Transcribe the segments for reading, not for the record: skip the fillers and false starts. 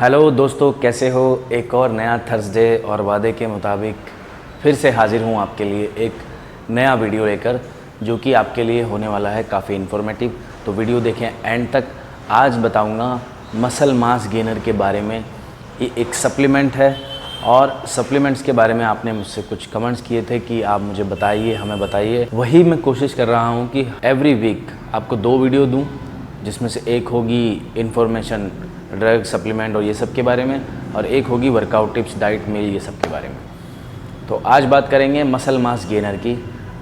Hello दोस्तों, कैसे हो। एक और नया थर्सडे और वादे के मुताबिक फिर से हाजिर हूँ आपके लिए एक नया वीडियो लेकर, जो कि आपके लिए होने वाला है काफ़ी इन्फॉर्मेटिव। तो वीडियो देखें एंड तक। आज बताऊँगा मसल मास गेनर के बारे में। ये एक सप्लीमेंट है और सप्लीमेंट्स के बारे में आपने मुझसे कुछ कमेंट्स किए थे कि आप मुझे बताइए, हमें बताइए। वही मैं कोशिश कर रहा हूँ कि एवरी वीक आपको 2 वीडियो दूँ, जिसमें से एक होगी इन्फॉर्मेशन ड्रग सप्लीमेंट और ये सब के बारे में, और एक होगी वर्कआउट टिप्स, डाइट मील, ये सब के बारे में। तो आज बात करेंगे मसल मास गेनर की।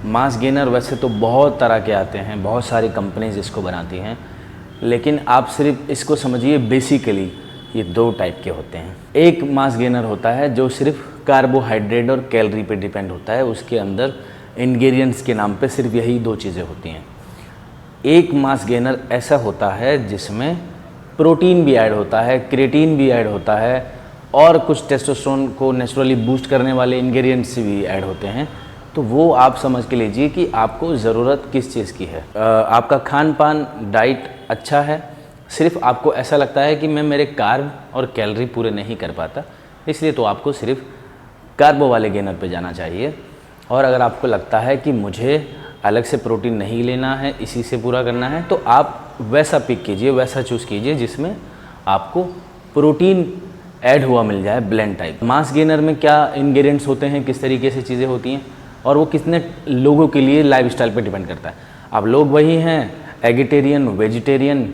मास गेनर वैसे तो बहुत तरह के आते हैं, बहुत सारी कंपनीज इसको बनाती हैं, लेकिन आप सिर्फ इसको समझिए बेसिकली ये 2 टाइप के होते हैं। एक मास गेनर होता है जो सिर्फ कार्बोहाइड्रेट और कैलोरी पे डिपेंड होता है, उसके अंदर इंग्रेडिएंट्स के नाम पे सिर्फ यही 2 चीज़ें होती हैं। एक मास गेनर ऐसा होता है जिसमें प्रोटीन भी ऐड होता है, क्रिएटिन भी ऐड होता है, और कुछ टेस्टोस्टेरोन को नेचुरली बूस्ट करने वाले इंग्रेडिएंट्स भी ऐड होते हैं। तो वो आप समझ के लीजिए कि आपको ज़रूरत किस चीज़ की है। आपका खान पान डाइट अच्छा है, सिर्फ आपको ऐसा लगता है कि मैं मेरे कार्ब और कैलोरी पूरे नहीं कर पाता, इसलिए तो आपको सिर्फ कार्बो वाले गेनर पे जाना चाहिए। और अगर आपको लगता है कि मुझे अलग से प्रोटीन नहीं लेना है, इसी से पूरा करना है, तो आप वैसा पिक कीजिए, वैसा चूज़ कीजिए जिसमें आपको प्रोटीन ऐड हुआ मिल जाए, ब्लेंड टाइप। मास गेनर में क्या इंग्रेडिएंट्स होते हैं, किस तरीके से चीज़ें होती हैं, और वो कितने लोगों के लिए लाइफस्टाइल पे डिपेंड करता है। अब लोग वही हैं eggetarian, vegetarian,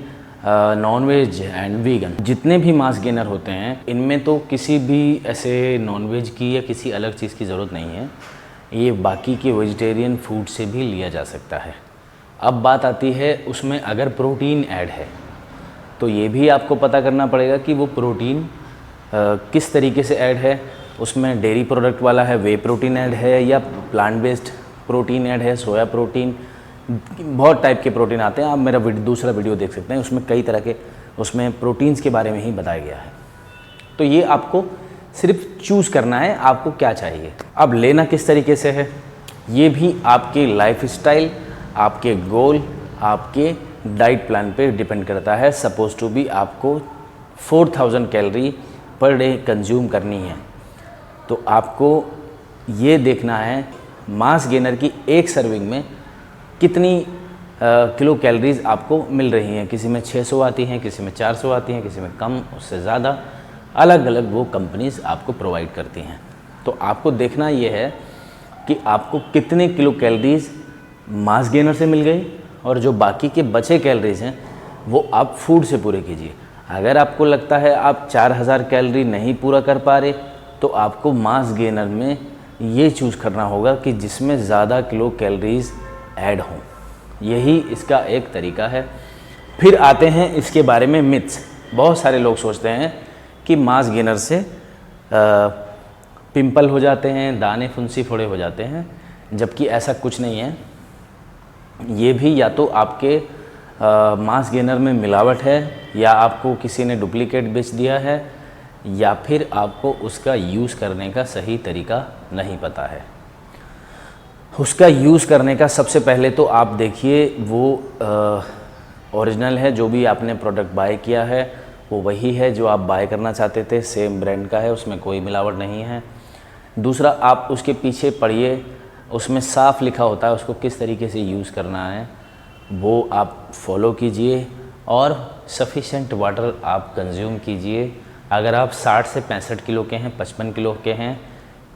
non veg and vegan. जितने भी मास गेनर होते हैं इनमें तो किसी भी ऐसे नॉन वेज की या किसी अलग चीज़ की ज़रूरत नहीं है, ये बाकी के वेजिटेरियन फूड से भी लिया जा सकता है। अब बात आती है उसमें अगर प्रोटीन ऐड है तो ये भी आपको पता करना पड़ेगा कि वो प्रोटीन किस तरीके से ऐड है। उसमें डेयरी प्रोडक्ट वाला है, वे प्रोटीन ऐड है, या प्लांट बेस्ड प्रोटीन ऐड है, सोया प्रोटीन, बहुत टाइप के प्रोटीन आते हैं। आप मेरा दूसरा वीडियो देख सकते हैं, उसमें कई तरह के उसमें प्रोटीन्स के बारे में ही बताया गया है। तो ये आपको सिर्फ चूज़ करना है आपको क्या चाहिए। अब लेना किस तरीके से है ये भी आपके लाइफस्टाइल, आपके गोल, आपके डाइट प्लान पे डिपेंड करता है। सपोज टू बी आपको 4000 कैलोरी पर डे कंज्यूम करनी है, तो आपको ये देखना है मास गेनर की एक सर्विंग में कितनी किलो कैलोरीज आपको मिल रही हैं। किसी में 600 आती हैं, किसी में 400 आती हैं, किसी में कम, उससे ज़्यादा, अलग अलग वो कंपनीज आपको प्रोवाइड करती हैं। तो आपको देखना ये है कि आपको कितने किलो कैलोरीज मास गेनर से मिल गई, और जो बाकी के बचे कैलोरीज हैं वो आप फूड से पूरे कीजिए। अगर आपको लगता है आप 4000 कैलोरी नहीं पूरा कर पा रहे, तो आपको मास गेनर में ये चूज़ करना होगा कि जिसमें ज़्यादा किलो कैलोरीज ऐड हों। यही इसका एक तरीका है। फिर आते हैं इसके बारे में मिथ्स। बहुत सारे लोग सोचते हैं कि मास गेनर से पिंपल हो जाते हैं, दाने फुंसी फोड़े हो जाते हैं, जबकि ऐसा कुछ नहीं है। ये भी या तो आपके मास गेनर में मिलावट है, या आपको किसी ने डुप्लीकेट बेच दिया है, या फिर आपको उसका यूज़ करने का सही तरीका नहीं पता है। उसका यूज़ करने का सबसे पहले तो आप देखिए वो ओरिजिनल है, जो भी आपने प्रोडक्ट बाय किया है वो वही है जो आप बाय करना चाहते थे, सेम ब्रांड का है, उसमें कोई मिलावट नहीं है। दूसरा, आप उसके पीछे पढ़िए, उसमें साफ लिखा होता है उसको किस तरीके से यूज़ करना है, वो आप फॉलो कीजिए। और सफिशेंट वाटर आप कंज्यूम कीजिए। अगर आप 60 से 65 किलो के हैं, 55 किलो के हैं,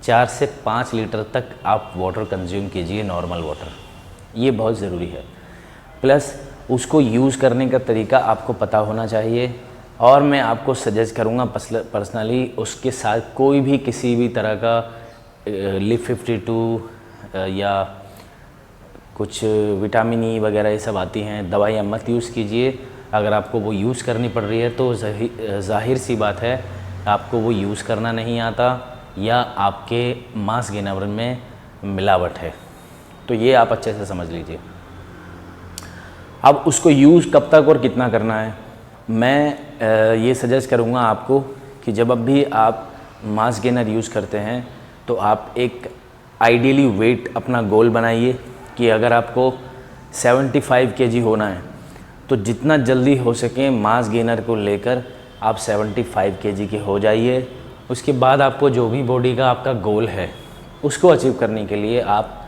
4 से 5 लीटर तक आप वाटर कंज्यूम कीजिए, नॉर्मल वाटर। ये बहुत ज़रूरी है। प्लस उसको यूज़ करने का तरीका आपको पता होना चाहिए, और मैं आपको सजेस्ट करूँगा पर्सनली उसके साथ कोई भी किसी भी तरह का लिप 52 या कुछ विटामिन ई वगैरह ये सब आती हैं दवाइयाँ मत यूज़ कीजिए। अगर आपको वो यूज़ करनी पड़ रही है तो ज़ाहिर सी बात है आपको वो यूज़ करना नहीं आता, या आपके मास गेनर में मिलावट है। तो ये आप अच्छे से समझ लीजिए। अब उसको यूज़ कब तक और कितना करना है, मैं ये सजेस्ट करूँगा आपको कि जब भी आप मास गेनर यूज़ करते हैं तो आप एक आइडियली वेट अपना गोल बनाइए कि अगर आपको 75 kg होना है तो जितना जल्दी हो सके मास गेनर को लेकर आप 75 केजी के हो जाइए। उसके बाद आपको जो भी बॉडी का आपका गोल है उसको अचीव करने के लिए आप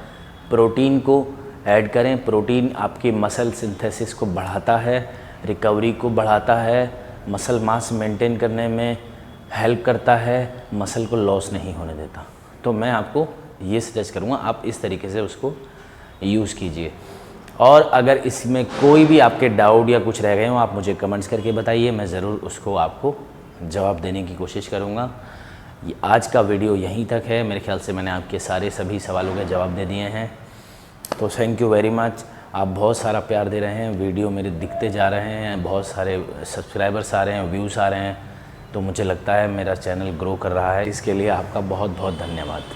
प्रोटीन को ऐड करें। प्रोटीन आपकी मसल सिंथेसिस को बढ़ाता है, रिकवरी को बढ़ाता है, मसल मास मेंटेन करने में हेल्प करता है, मसल को लॉस नहीं होने देता। तो मैं आपको ये सजेस्ट करूँगा आप इस तरीके से उसको यूज़ कीजिए। और अगर इसमें कोई भी आपके डाउट या कुछ रह गए हो आप मुझे कमेंट्स करके बताइए, मैं ज़रूर उसको आपको जवाब देने की कोशिश करूँगा। आज का वीडियो यहीं तक है। मेरे ख्याल से मैंने आपके सारे सभी सवालों के जवाब दे दिए हैं। तो थैंक यू वेरी मच। आप बहुत सारा प्यार दे रहे हैं, वीडियो मेरे दिखते जा रहे हैं, बहुत सारे सब्सक्राइबर्स आ रहे हैं, व्यूज़ आ रहे हैं। तो मुझे लगता है मेरा चैनल ग्रो कर रहा है। इसके लिए आपका बहुत बहुत धन्यवाद।